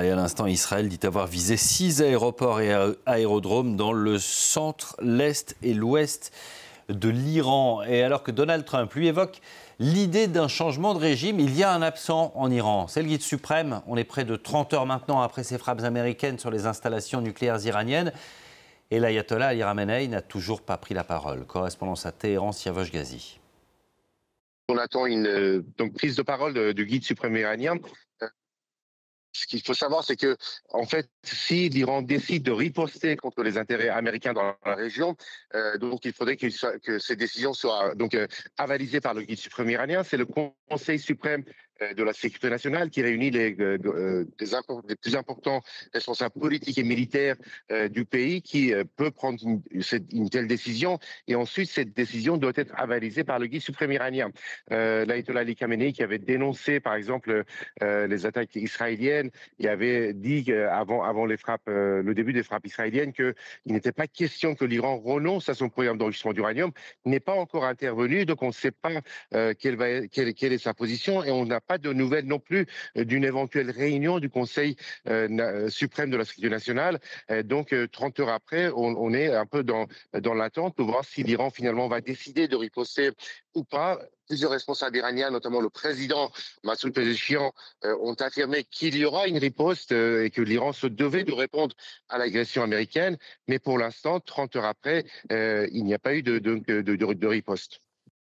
Et à l'instant, Israël dit avoir visé 6 aéroports et aérodromes dans le centre, l'est et l'ouest de l'Iran. Et alors que Donald Trump lui évoque l'idée d'un changement de régime, il y a un absent en Iran. C'est le guide suprême. On est près de 30 heures maintenant après ces frappes américaines sur les installations nucléaires iraniennes. Et l'ayatollah Ali Khamenei n'a toujours pas pris la parole. Correspondance à Téhéran, Siavosh Ghazi. On attend une prise de parole du guide suprême iranien. Ce qu'il faut savoir, c'est que, en fait, si l'Iran décide de riposter contre les intérêts américains dans la région, donc il faudrait que ces décisions soient avalisées par le guide suprême iranien. C'est le Conseil suprême de la sécurité nationale qui réunit les plus importants responsables politiques et militaires du pays qui peut prendre une telle décision. Et ensuite, cette décision doit être avalisée par le guide suprême iranien. L'ayatollah Ali Khamenei qui avait dénoncé, par exemple, les attaques israéliennes, il avait dit avant les frappes, le début des frappes israéliennes, qu'il n'était pas question que l'Iran renonce à son programme d'enrichissement d'uranium. Il n'est pas encore intervenu, donc on ne sait pas quelle est sa position et on n'a pas de nouvelles non plus d'une éventuelle réunion du Conseil suprême de la sécurité nationale. 30 heures après, on est un peu dans l'attente pour voir si l'Iran finalement va décider de riposter ou pas. Plusieurs responsables iraniens, notamment le président Massoud Pezeshkian, ont affirmé qu'il y aura une riposte et que l'Iran se devait de répondre à l'agression américaine. Mais pour l'instant, 30 heures après, il n'y a pas eu de riposte.